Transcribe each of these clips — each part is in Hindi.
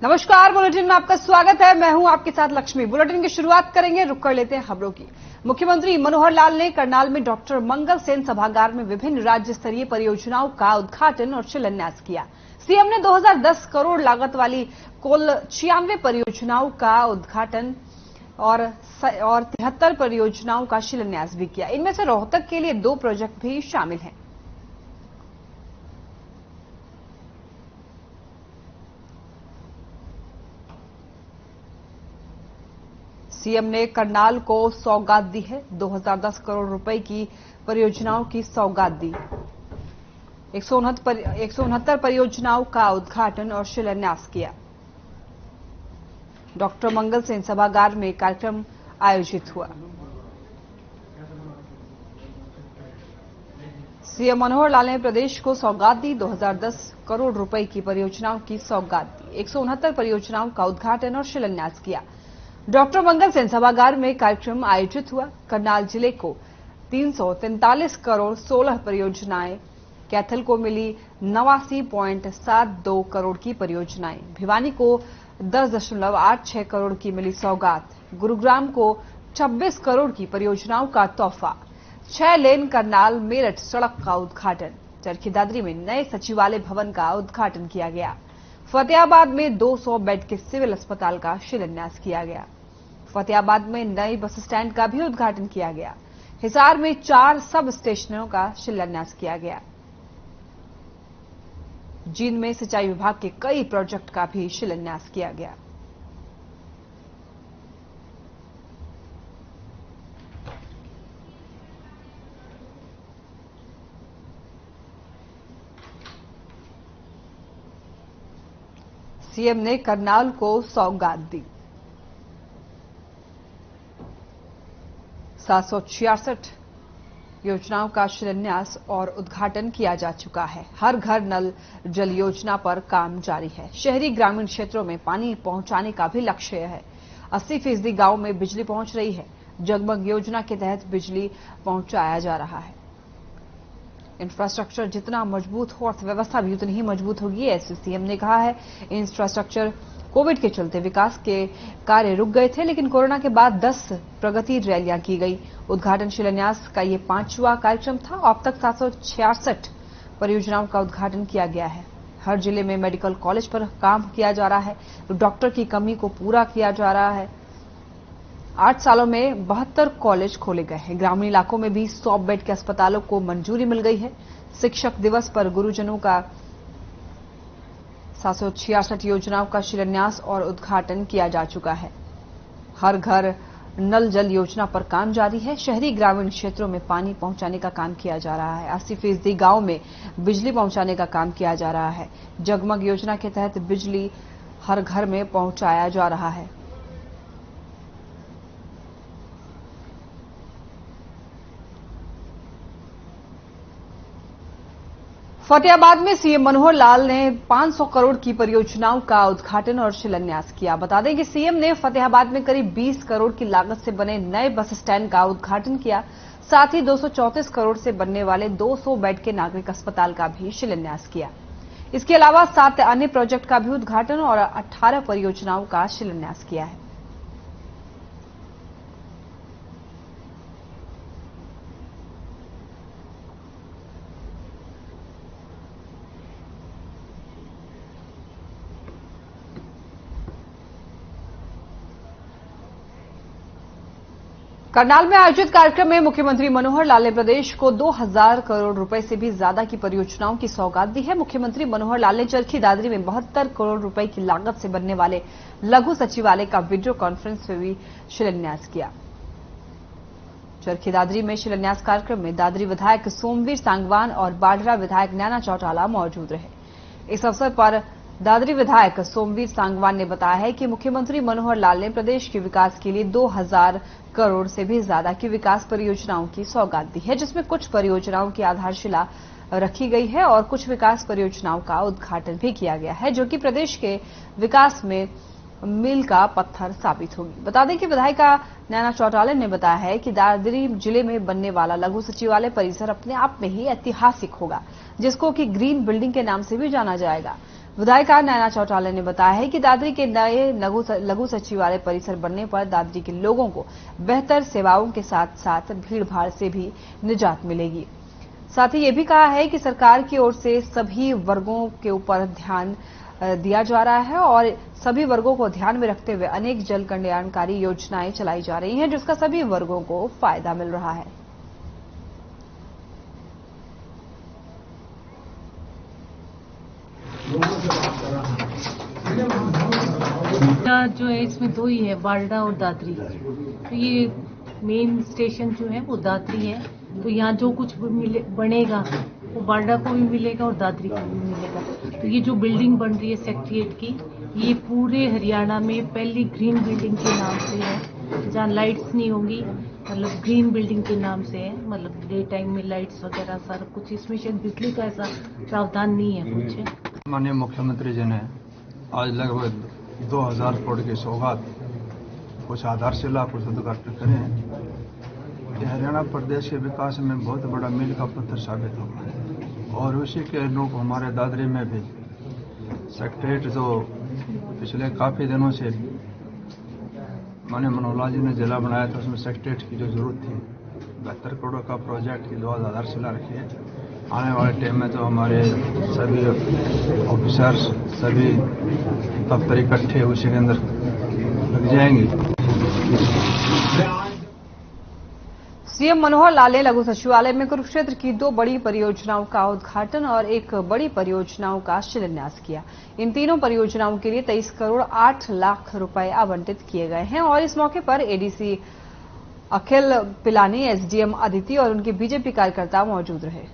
नमस्कार, बुलेटिन में आपका स्वागत है। मैं हूं आपके साथ लक्ष्मी। बुलेटिन की शुरुआत करेंगे, रुक कर लेते हैं खबरों की। मुख्यमंत्री मनोहर लाल ने करनाल में डॉक्टर मंगल सेन सभागार में विभिन्न राज्य स्तरीय परियोजनाओं का उद्घाटन और शिलान्यास किया। सीएम ने 2010 करोड़ लागत वाली कुल 96 परियोजनाओं का उद्घाटन और 73 परियोजनाओं का शिलान्यास भी किया। इनमें से रोहतक के लिए 2 प्रोजेक्ट भी शामिल हैं। सीएम ने करनाल को सौगात दी है। 2010 करोड़ रुपए की परियोजनाओं की सौगात दी। 169 परियोजनाओं का उद्घाटन और शिलान्यास किया। डॉक्टर मंगल सेन सभागार में कार्यक्रम आयोजित हुआ। सीएम मनोहर लाल ने प्रदेश को सौगात दी। 2010 करोड़ रुपए की परियोजनाओं की सौगात दी। 169 परियोजनाओं का उद्घाटन और शिलान्यास किया। डॉक्टर मंगल सेन सभागार में कार्यक्रम आयोजित हुआ। करनाल जिले को 343 करोड़ 16 परियोजनाएं, कैथल को मिली 89.72 करोड़ की परियोजनाएं, भिवानी को 10.86 करोड़ की मिली सौगात, गुरुग्राम को 26 करोड़ की परियोजनाओं का तोहफा, 6 लेन करनाल मेरठ सड़क का उद्घाटन, चरखी दादरी में नए सचिवालय भवन का उद्घाटन किया गया। फतेहाबाद में 200 बेड के सिविल अस्पताल का शिलान्यास किया गया। फतेहाबाद में नए बस स्टैंड का भी उद्घाटन किया गया। हिसार में 4 सब स्टेशनों का शिलान्यास किया गया। जींद में सिंचाई विभाग के कई प्रोजेक्ट का भी शिलान्यास किया गया। सीएम ने करनाल को सौगात दी। 766 योजनाओं का शिलान्यास और उद्घाटन किया जा चुका है। हर घर नल जल योजना पर काम जारी है। शहरी ग्रामीण क्षेत्रों में पानी पहुंचाने का भी लक्ष्य है। 80% गांव में बिजली पहुंच रही है। जगमग योजना के तहत बिजली पहुंचाया जा रहा है। इंफ्रास्ट्रक्चर जितना मजबूत हो, अर्थव्यवस्था भी उतनी ही मजबूत होगी, ऐसे सीएम ने कहा है। इंफ्रास्ट्रक्चर कोविड के चलते विकास के कार्य रुक गए थे, लेकिन कोरोना के बाद 10 प्रगति रैलियां की गई। उद्घाटन शिलान्यास का ये 5वां कार्यक्रम था। अब तक 766 परियोजनाओं का उद्घाटन किया गया है। हर जिले में मेडिकल कॉलेज पर काम किया जा रहा है। डॉक्टर की कमी को पूरा किया जा रहा है। 8 सालों में 72 कॉलेज खोले गए हैं। ग्रामीण इलाकों में भी 100 बेड के अस्पतालों को मंजूरी मिल गई है। शिक्षक दिवस पर गुरुजनों का 766 योजनाओं का शिलान्यास और उद्घाटन किया जा चुका है। हर घर नल जल योजना पर काम जारी है। शहरी ग्रामीण क्षेत्रों में पानी पहुंचाने का काम किया जा रहा है। 80% गांव में बिजली पहुंचाने का काम किया जा रहा है। जगमग योजना के तहत बिजली हर घर में पहुंचाया जा रहा है। फतेहाबाद में सीएम मनोहर लाल ने 500 करोड़ की परियोजनाओं का उद्घाटन और शिलान्यास किया। बता दें कि सीएम ने फतेहाबाद में करीब 20 करोड़ की लागत से बने नए बस स्टैंड का उद्घाटन किया। साथ ही 234 करोड़ से बनने वाले 200 बेड के नागरिक अस्पताल का भी शिलान्यास किया। इसके अलावा 7 अन्य प्रोजेक्ट का भी उद्घाटन और 18 परियोजनाओं का शिलान्यास किया है। करनाल में आयोजित कार्यक्रम में मुख्यमंत्री मनोहर लाल ने प्रदेश को 2000 करोड़ रुपए से भी ज्यादा की परियोजनाओं की सौगात दी है। मुख्यमंत्री मनोहर लाल ने चरखी दादरी में 72 करोड़ रुपए की लागत से बनने वाले लघु सचिवालय का वीडियो कॉन्फ्रेंस में भी शिलान्यास किया। चरखी दादरी में शिलान्यास कार्यक्रम में दादरी विधायक सोमवीर सांगवान और बाढ़रा विधायक नैना चौटाला मौजूद रहे। इस अवसर पर दादरी विधायक सोमवीर सांगवान ने बताया है कि मुख्यमंत्री मनोहर लाल ने प्रदेश के विकास के लिए 2000 करोड़ से भी ज्यादा की विकास परियोजनाओं की सौगात दी है, जिसमें कुछ परियोजनाओं की आधारशिला रखी गई है और कुछ विकास परियोजनाओं का उद्घाटन भी किया गया है, जो कि प्रदेश के विकास में मील का पत्थर साबित होगी। बता दें कि विधायिका नैना चौटाला ने बताया है कि दादरी जिले में बनने वाला लघु सचिवालय परिसर अपने आप में ही ऐतिहासिक होगा, जिसको कि ग्रीन बिल्डिंग के नाम से भी जाना जाएगा। विधायिका नैना चौटाला ने बताया है कि दादरी के नए लघु सचिवालय परिसर बनने पर दादरी के लोगों को बेहतर सेवाओं के साथ साथ भीड़भाड़ से भी निजात मिलेगी। साथ ही ये भी कहा है कि सरकार की ओर से सभी वर्गों के ऊपर ध्यान दिया जा रहा है और सभी वर्गों को ध्यान में रखते हुए अनेक जन कल्याणकारी योजनाएं चलाई जा रही हैं, जिसका सभी वर्गों को फायदा मिल रहा है। जो है इसमें दो ही है, बारडा और दादरी। तो ये मेन स्टेशन जो है वो दादरी है, तो यहाँ जो कुछ बनेगा वो बारडा को भी मिलेगा और दादरी को भी मिलेगा। तो ये जो बिल्डिंग बन रही है सेक्रेटेरिएट की, ये पूरे हरियाणा में पहली ग्रीन बिल्डिंग के नाम से है, जहाँ लाइट्स नहीं होंगी, मतलब ग्रीन बिल्डिंग के नाम से है। मतलब डे टाइम में लाइट्स वगैरह सारा कुछ, इसमें शायद बिजली का ऐसा प्रावधान नहीं है कुछ। माननीय मुख्यमंत्री जी ने आज लगभग 2000 करोड़ की सौगात, कुछ आधारशिला, कुछ उद्घाटन करे हैं। ये हरियाणा प्रदेश के विकास में बहुत बड़ा मील का पत्थर साबित होगा और उसी के अनुरूप हमारे दादरी में भी सेक्रेटेरिएट जो पिछले काफी दिनों से माननीय मनोहर लाल जी ने जिला बनाया था, उसमें सेक्रेटेरिएट की जो जरूरत थी, 72 करोड़ का प्रोजेक्ट की 2000 आधारशिला रखी है। आने वाले टाइम में तो हमारे सभी ऑफिसर्स, सभी दफ्तर इकट्ठे उसी के अंदर लग जाएंगे। सीएम मनोहर लाल ने लघु सचिवालय में कुरुक्षेत्र की 2 बड़ी परियोजनाओं का उद्घाटन और 1 बड़ी परियोजनाओं का शिलान्यास किया। इन तीनों परियोजनाओं के लिए 23 करोड़ 8 लाख रुपए आवंटित किए गए हैं और इस मौके पर एडीसी अखिल पिलानी, एसडीएम अदिति और उनके बीजेपी कार्यकर्ता मौजूद रहे।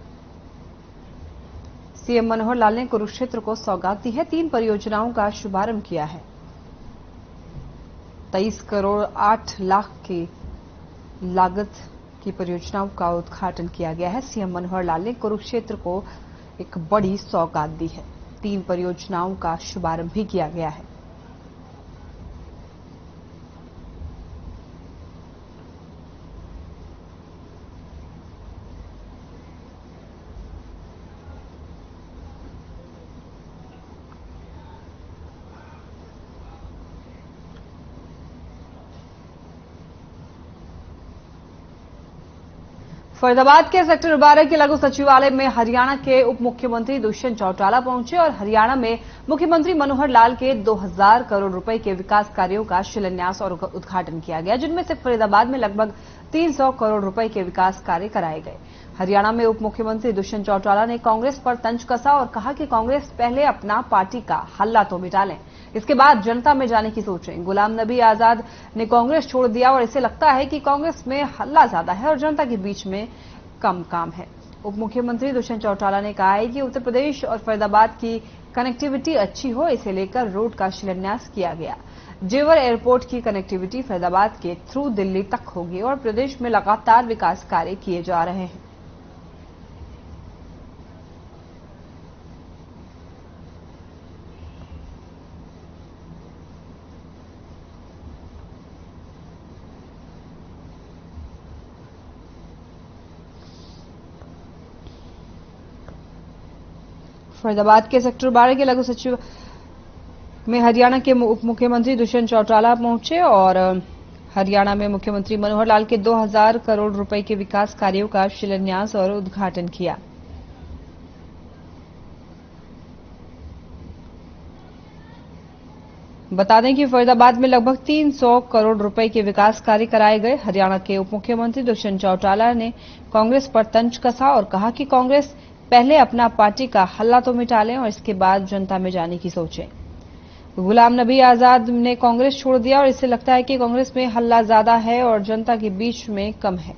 सीएम मनोहर लाल ने कुरुक्षेत्र को सौगात दी है, 3 परियोजनाओं का शुभारंभ किया है। 23 करोड़ 8 लाख की लागत की परियोजनाओं का उद्घाटन किया गया है। सीएम मनोहर लाल ने कुरुक्षेत्र को एक बड़ी सौगात दी है। 3 परियोजनाओं का शुभारंभ भी किया गया है। फरीदाबाद के सेक्टर 12 के लघु सचिवालय में हरियाणा के उप मुख्यमंत्री दुष्यंत चौटाला पहुंचे और हरियाणा में मुख्यमंत्री मनोहर लाल के 2000 करोड़ रुपए के विकास कार्यों का शिलान्यास और उद्घाटन किया गया, जिनमें से फरीदाबाद में लगभग 300 करोड़ रुपए के विकास कार्य कराए गए। हरियाणा में उप मुख्यमंत्री दुष्यंत चौटाला ने कांग्रेस पर तंज कसा और कहा कि कांग्रेस पहले अपना पार्टी का हल्ला तो मिटा लें, इसके बाद जनता में जाने की सोचें। गुलाम नबी आजाद ने कांग्रेस छोड़ दिया और इसे लगता है कि कांग्रेस में हल्ला ज्यादा है और जनता के बीच में कम काम है। उप मुख्यमंत्री दुष्यंत चौटाला ने कहा है कि उत्तर प्रदेश और फरीदाबाद की कनेक्टिविटी अच्छी हो, इसे लेकर रोड का शिलान्यास किया गया। जेवर एयरपोर्ट की कनेक्टिविटी फरीदाबाद के थ्रू दिल्ली तक होगी और प्रदेश में लगातार विकास कार्य किए जा रहे हैं। फरीदाबाद के सेक्टर 12 के लघु सचिव में हरियाणा के उप मुख्यमंत्री दुष्यंत चौटाला पहुंचे और हरियाणा में मुख्यमंत्री मनोहर लाल के 2000 करोड़ रुपए के विकास कार्यों का शिलान्यास और उद्घाटन किया। बता दें कि फरीदाबाद में लगभग 300 करोड़ रुपए के विकास कार्य कराए गए। हरियाणा के उप मुख्यमंत्री दुष्यंत चौटाला ने कांग्रेस पर तंज कसा और कहा कि कांग्रेस पहले अपना पार्टी का हल्ला तो मिटा लें और इसके बाद जनता में जाने की सोचें। गुलाम नबी आजाद ने कांग्रेस छोड़ दिया और इससे लगता है कि कांग्रेस में हल्ला ज्यादा है और जनता के बीच में कम है।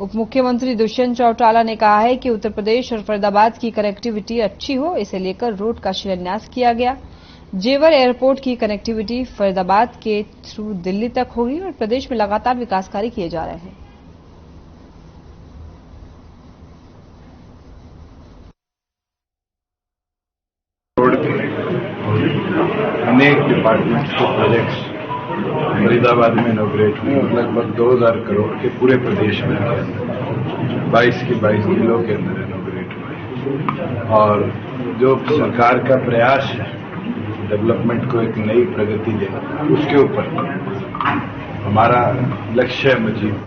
उप मुख्यमंत्री दुष्यंत चौटाला ने कहा है कि उत्तर प्रदेश और फरीदाबाद की कनेक्टिविटी अच्छी हो, इसे लेकर रोड का शिलान्यास किया गया। जेवर एयरपोर्ट की कनेक्टिविटी फरीदाबाद के थ्रू दिल्ली तक होगी और प्रदेश में लगातार विकास कार्य किए जा रहे हैं। अनेक डिपार्टमेंट्स के प्रोजेक्ट्स फरीदाबाद में इनॉग्रेट हुए, लगभग 2000 करोड़ के पूरे प्रदेश में 22 के 22 जिलों के अंदर इनॉग्रेट हुए। और जो सरकार का प्रयास है डेवलपमेंट को एक नई प्रगति देना, उसके ऊपर हमारा लक्ष्य है मजीद।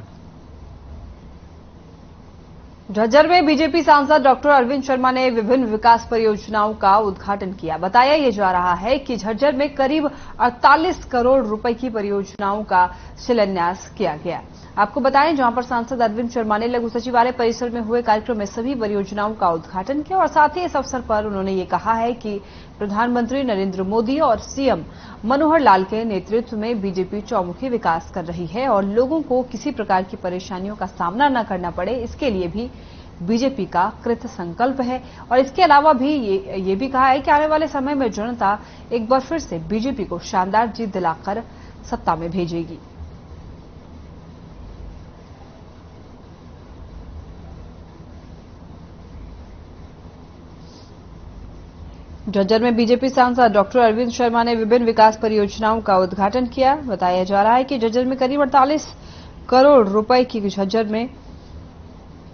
झज्जर में बीजेपी सांसद डॉक्टर अरविंद शर्मा ने विभिन्न विकास परियोजनाओं का उद्घाटन किया। बताया ये जा रहा है कि झज्जर में करीब 48 करोड़ रुपए की परियोजनाओं का शिलान्यास किया गया। आपको बताएं, जहां पर सांसद अरविंद शर्मा ने लघु सचिवालय परिसर में हुए कार्यक्रम में सभी परियोजनाओं का उद्घाटन किया और साथ ही इस अवसर पर उन्होंने ये कहा है कि प्रधानमंत्री नरेंद्र मोदी और सीएम मनोहर लाल के नेतृत्व में बीजेपी चौमुखी विकास कर रही है और लोगों को किसी प्रकार की परेशानियों का सामना न करना पड़े, इसके लिए भी बीजेपी का कृत संकल्प है। और इसके अलावा भी ये भी कहा है कि आने वाले समय में जनता एक बार फिर से बीजेपी को शानदार जीत दिलाकर सत्ता में भेजेगी। झज्जर में बीजेपी सांसद डॉक्टर अरविंद शर्मा ने विभिन्न विकास परियोजनाओं का उद्घाटन किया। बताया जा रहा है कि झज्जर में करीब 48 करोड़ रुपए की झज्जर में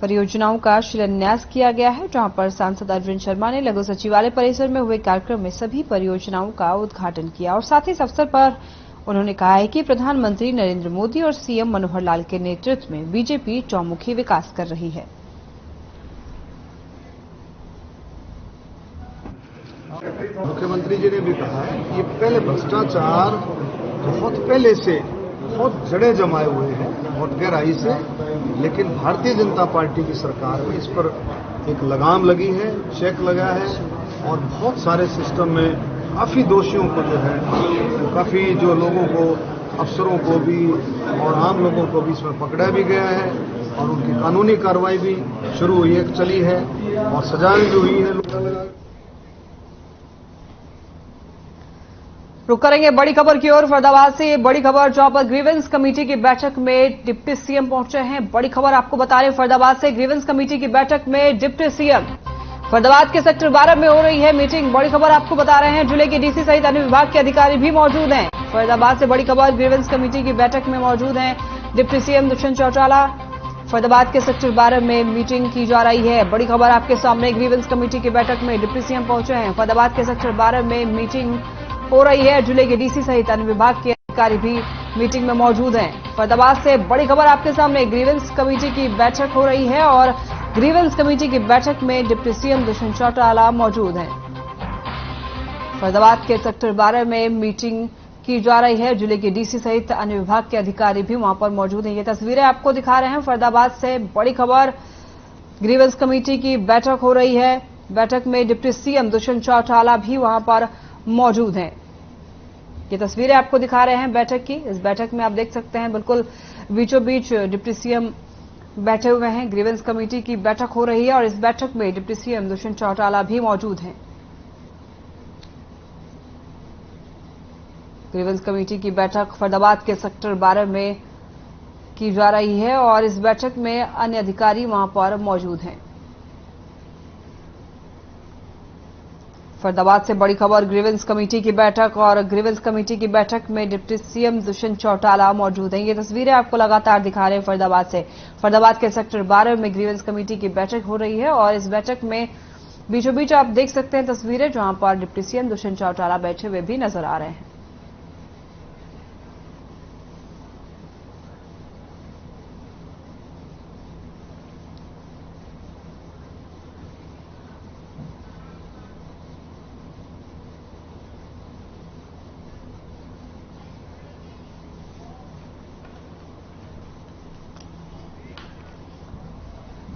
परियोजनाओं का शिलान्यास किया गया है, जहां पर सांसद अरविंद शर्मा ने लघु सचिवालय परिसर में हुए कार्यक्रम में सभी परियोजनाओं का उद्घाटन किया और साथ ही इस अवसर पर उन्होंने कहा है कि प्रधानमंत्री नरेंद्र मोदी और सीएम मनोहर लाल के नेतृत्व में बीजेपी चौमुखी विकास कर रही है। मुख्यमंत्री जी ने भी कहा है कि पहले भ्रष्टाचार बहुत पहले से बहुत जड़ें जमाए हुए हैं, बहुत गहराई से, लेकिन भारतीय जनता पार्टी की सरकार में इस पर एक लगाम लगी है, चेक लगा है और बहुत सारे सिस्टम में काफी दोषियों को जो है, काफी जो लोगों को, अफसरों को भी और आम लोगों को भी इसमें पकड़ा भी गया है और उनकी कानूनी कार्रवाई भी शुरू हुई है, चली है और सजाएं भी हुई है। रुक करेंगे बड़ी खबर की ओर। फरीदाबाद से ये बड़ी खबर, जहां पर ग्रीवेंस कमेटी की बैठक में डिप्टी सीएम पहुंचे हैं। बड़ी खबर आपको बता रहे हैं, फरीदाबाद से ग्रीवेंस कमेटी की बैठक में डिप्टी सीएम। फरीदाबाद के सेक्टर 12 में हो रही है मीटिंग। बड़ी खबर आपको बता रहे हैं, जिले के डीसी सहित अन्य विभाग के अधिकारी भी मौजूद हैं। फरीदाबाद से बड़ी खबर, ग्रीवेंस कमेटी की बैठक में मौजूद हैं डिप्टी सीएम दुष्यंत चौटाला। फरीदाबाद के सेक्टर 12 में मीटिंग की जा रही है। बड़ी खबर आपके सामने, ग्रीवेंस कमेटी की बैठक में डिप्टी सीएम पहुंचे हैं। फरीदाबाद के सेक्टर 12 में मीटिंग हो रही है। जिले के डीसी सहित अन्य विभाग के अधिकारी भी मीटिंग में मौजूद हैं। फरीदाबाद से बड़ी खबर आपके सामने, ग्रीवेंस कमेटी की बैठक हो रही है और ग्रीवेंस कमेटी की बैठक में डिप्टी सीएम दुष्यंत चौटाला मौजूद हैं। फरीदाबाद के सेक्टर 12 में मीटिंग की जा रही है। जिले के डीसी सहित अन्य विभाग के अधिकारी भी वहां पर मौजूद हैं। ये तस्वीरें आपको दिखा रहे हैं। फरीदाबाद से बड़ी खबर, ग्रीवेंस कमेटी की बैठक हो रही है। बैठक में डिप्टी सीएम दुष्यंत चौटाला भी वहां पर मौजूद हैं। ये तस्वीरें आपको दिखा रहे हैं बैठक की। इस बैठक में आप देख सकते हैं बिल्कुल बीचों बीच डिप्टी सीएम बैठे हुए हैं। ग्रीवेंस कमेटी की बैठक हो रही है और इस बैठक में डिप्टी सीएम दुष्यंत चौटाला भी मौजूद हैं। ग्रीवेंस कमेटी की बैठक फरीदाबाद के सेक्टर 12 में की जा रही है और इस बैठक में अन्य अधिकारी वहां पर मौजूद हैं। फरीदाबाद से बड़ी खबर, ग्रीवेंस कमेटी की बैठक और ग्रीवेंस कमेटी की बैठक में डिप्टी सीएम दुष्यंत चौटाला मौजूद हैं। ये तस्वीरें आपको लगातार दिखा रहे हैं फरीदाबाद से। फरीदाबाद के सेक्टर 12 में ग्रीवेंस कमेटी की बैठक हो रही है और इस बैठक में बीचों बीच आप देख सकते हैं तस्वीरें, जहां पर डिप्टी सीएम दुष्यंत चौटाला बैठे हुए भी नजर आ रहे हैं।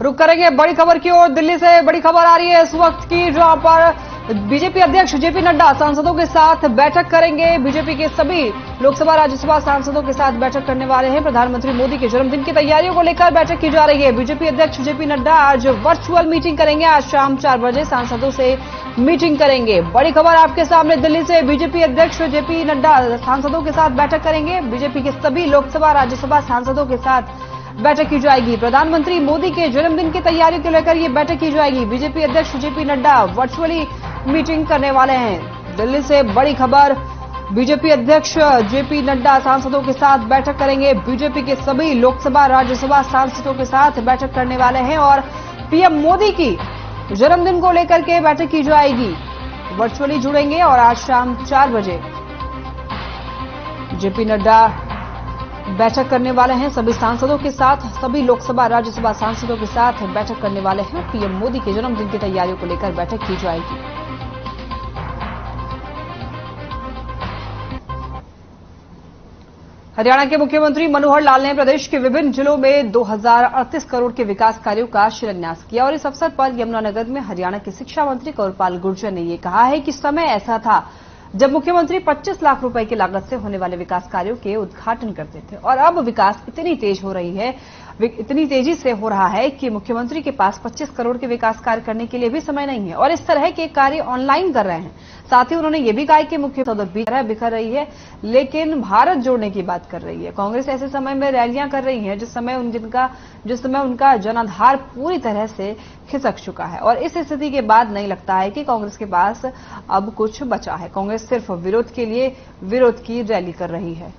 रुक करेंगे बड़ी खबर की ओर। दिल्ली से बड़ी खबर आ रही है इस वक्त की, जहां पर बीजेपी अध्यक्ष जेपी नड्डा सांसदों के साथ बैठक करेंगे। बीजेपी के सभी लोकसभा राज्यसभा सांसदों के साथ बैठक करने वाले हैं। प्रधानमंत्री मोदी के जन्मदिन की तैयारियों को लेकर बैठक की जा रही है। बीजेपी अध्यक्ष जेपी नड्डा आज वर्चुअल मीटिंग करेंगे। आज शाम 4 बजे सांसदों से मीटिंग करेंगे। बड़ी खबर आपके सामने, दिल्ली से बीजेपी अध्यक्ष जेपी नड्डा सांसदों के साथ बैठक करेंगे। बीजेपी के सभी लोकसभा राज्यसभा सांसदों के साथ बैठक की जाएगी। प्रधानमंत्री मोदी के जन्मदिन की तैयारियों को लेकर यह बैठक की जाएगी। बीजेपी अध्यक्ष जेपी नड्डा वर्चुअली मीटिंग करने वाले हैं। दिल्ली से बड़ी खबर, बीजेपी अध्यक्ष जेपी नड्डा सांसदों के साथ बैठक करेंगे। बीजेपी के सभी लोकसभा राज्यसभा सांसदों के साथ बैठक करने वाले हैं और पीएम मोदी की जन्मदिन को लेकर के बैठक की जाएगी। वर्चुअली जुड़ेंगे और आज शाम 4 बजे जेपी नड्डा बैठक करने वाले हैं। सभी सांसदों के साथ, सभी लोकसभा राज्यसभा सांसदों के साथ बैठक करने वाले हैं। पीएम मोदी के जन्मदिन की तैयारियों को लेकर बैठक की जाएगी। हरियाणा के मुख्यमंत्री मनोहर लाल ने प्रदेश के विभिन्न जिलों में 2038 करोड़ के विकास कार्यों का शिलान्यास किया और इस अवसर पर यमुनानगर में हरियाणा के शिक्षा मंत्री कौरपाल गुर्जर ने यह कहा है कि समय ऐसा था जब मुख्यमंत्री 25 लाख रुपए की लागत से होने वाले विकास कार्यों के उद्घाटन करते थे और अब विकास इतनी तेजी से हो रहा है कि मुख्यमंत्री के पास 25 करोड़ के विकास कार्य करने के लिए भी समय नहीं है और इस तरह के कार्य ऑनलाइन कर रहे हैं। साथ ही उन्होंने ये भी कहा कि मुख्य बिखर रही है लेकिन भारत जोड़ने की बात कर रही है। कांग्रेस ऐसे समय में रैलियां कर रही है जिस समय उनका जनाधार पूरी तरह से खिसक चुका है और इस स्थिति के बाद नहीं लगता है कि कांग्रेस के पास अब कुछ बचा है। कांग्रेस सिर्फ विरोध के लिए विरोध की रैली कर रही है।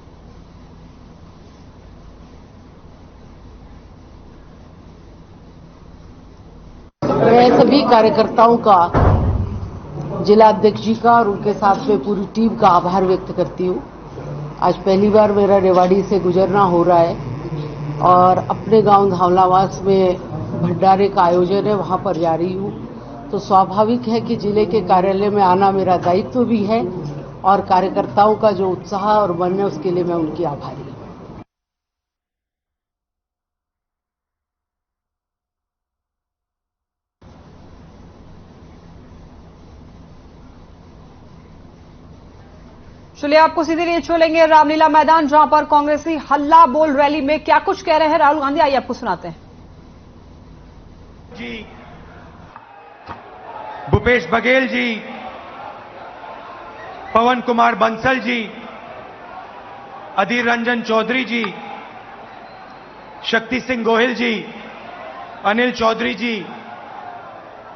मैं सभी कार्यकर्ताओं का, जिला अध्यक्ष जी का और उनके साथ में पूरी टीम का आभार व्यक्त करती हूँ। आज पहली बार मेरा रेवाड़ी से गुजरना हो रहा है और अपने गांव धावलावास में भंडारे का आयोजन है, वहां पर जा रही हूँ। तो स्वाभाविक है कि जिले के कार्यालय में आना मेरा दायित्व भी है और कार्यकर्ताओं का जो उत्साह और मन है उसके लिए मैं उनकी आभारी हूँ। चलिए आपको सीधे लिए छोड़ेंगे रामलीला मैदान, जहां पर कांग्रेसी हल्ला बोल रैली में क्या कुछ कह रहे हैं राहुल गांधी, आइए आपको सुनाते हैं। जी, भूपेश बघेल जी, पवन Kumar Bansal ji, Adhir Ranjan Chaudhary ji, Shakti Singh Gohil ji, Anil Chaudhary ji,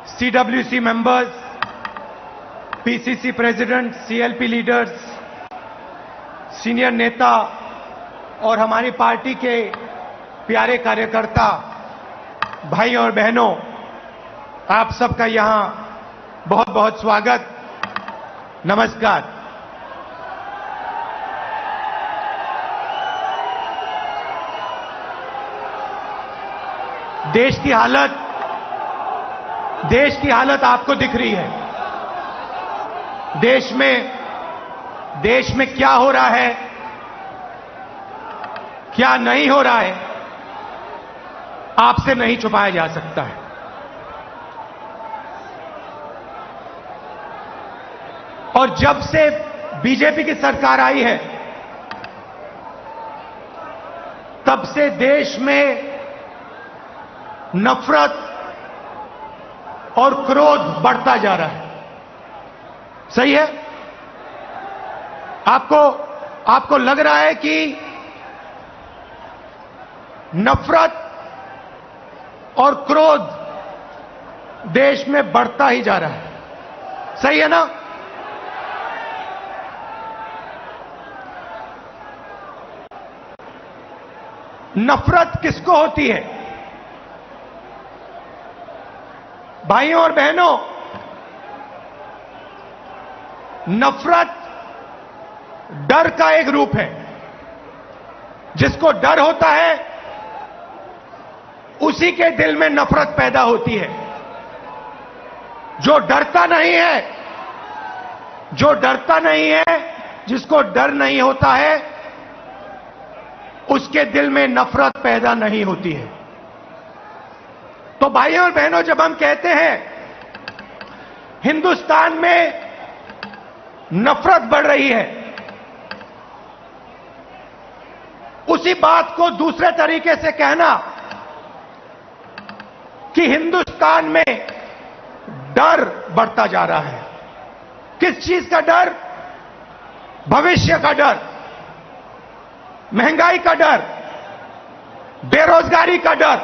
CWC members, PCC president, CLP leaders, senior नेता और हमारी पार्टी के प्यारे कार्यकर्ता भाई और बहनों, आप सबका यहां बहुत बहुत स्वागत, नमस्कार। देश की हालत आपको दिख रही है। देश में क्या हो रहा है, क्या नहीं हो रहा है, आपसे नहीं छुपाया जा सकता है। और जब से बीजेपी की सरकार आई है तब से देश में नफरत और क्रोध बढ़ता जा रहा है। सही है? आपको लग रहा है कि नफरत और क्रोध देश में बढ़ता ही जा रहा है। सही है ना? नफरत किसको होती है? भाइयों और बहनों, नफरत डर का एक रूप है। जिसको डर होता है उसी के दिल में नफरत पैदा होती है। जो डरता नहीं है, जिसको डर नहीं होता है, उसके दिल में नफरत पैदा नहीं होती है। तो भाइयों और बहनों, जब हम कहते हैं हिंदुस्तान में नफरत बढ़ रही है, उसी बात को दूसरे तरीके से कहना कि हिंदुस्तान में डर बढ़ता जा रहा है। किस चीज का डर? भविष्य का डर, महंगाई का डर, बेरोजगारी का डर,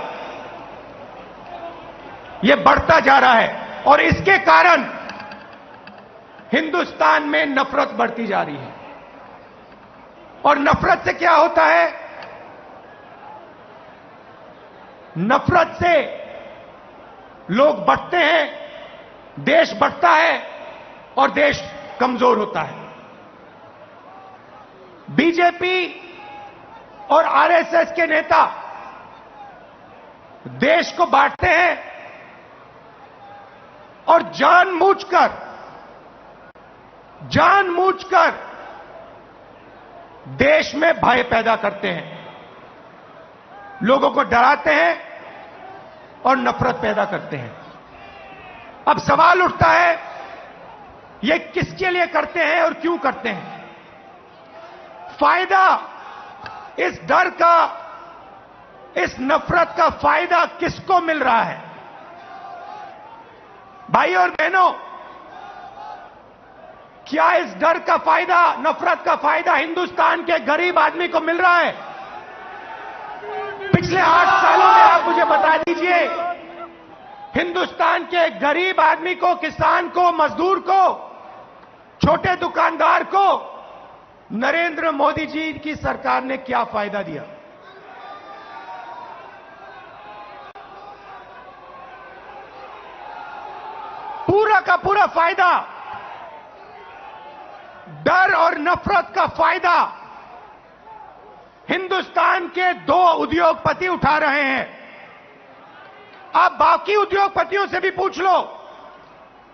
यह बढ़ता जा रहा है और इसके कारण हिंदुस्तान में नफरत बढ़ती जा रही है। और नफरत से क्या होता है? नफरत से लोग बढ़ते हैं देश बढ़ता है और देश कमजोर होता है। बीजेपी और आरएसएस के नेता देश को बांटते हैं और जानबूझकर देश में भय पैदा करते हैं, लोगों को डराते हैं और नफरत पैदा करते हैं। अब सवाल उठता है, ये किसके लिए करते हैं और क्यों करते हैं? फायदा इस डर का, इस नफरत का फायदा किसको मिल रहा है? भाई और बहनों, क्या इस डर का फायदा, नफरत का फायदा हिंदुस्तान के गरीब आदमी को मिल रहा है? पिछले 8 सालों में आप मुझे बता दीजिए, हिंदुस्तान के गरीब आदमी को, किसान को, मजदूर को, छोटे दुकानदार को नरेंद्र मोदी जी की सरकार ने क्या फायदा दिया? पूरा का पूरा फायदा, डर और नफरत का फायदा हिंदुस्तान के 2 उद्योगपति उठा रहे हैं। आप बाकी उद्योगपतियों से भी पूछ लो,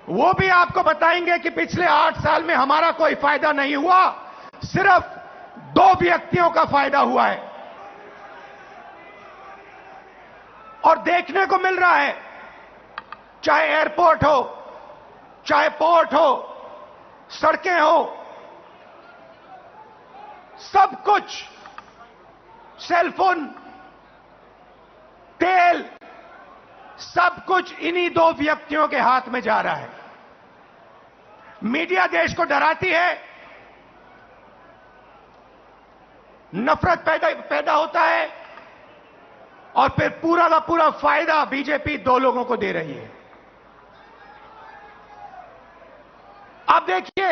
वो भी आपको बताएंगे कि पिछले 8 साल में हमारा कोई फायदा नहीं हुआ, सिर्फ 2 व्यक्तियों का फायदा हुआ है। और देखने को मिल रहा है, चाहे एयरपोर्ट हो, चाहे पोर्ट हो, सड़कें हो, सब कुछ, सेलफोन, तेल, सब कुछ इन्हीं 2 व्यक्तियों के हाथ में जा रहा है। मीडिया देश को डराती है, नफरत पैदा होता है और फिर पूरा का पूरा फायदा बीजेपी 2 लोगों को दे रही है। अब देखिए,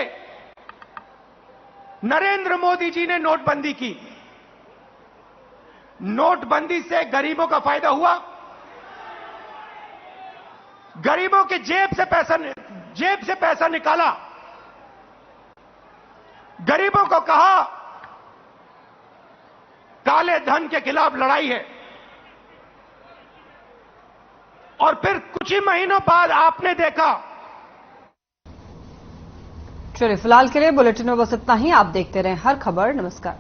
नरेंद्र मोदी जी ने नोटबंदी की। नोटबंदी से गरीबों का फायदा हुआ? गरीबों के जेब से पैसा निकाला, गरीबों को कहा काले धन के खिलाफ लड़ाई है, और फिर कुछ ही महीनों बाद आपने देखा। चलिए, फिलहाल के लिए बुलेटिन में बस इतना ही। आप देखते रहें हर खबर। नमस्कार।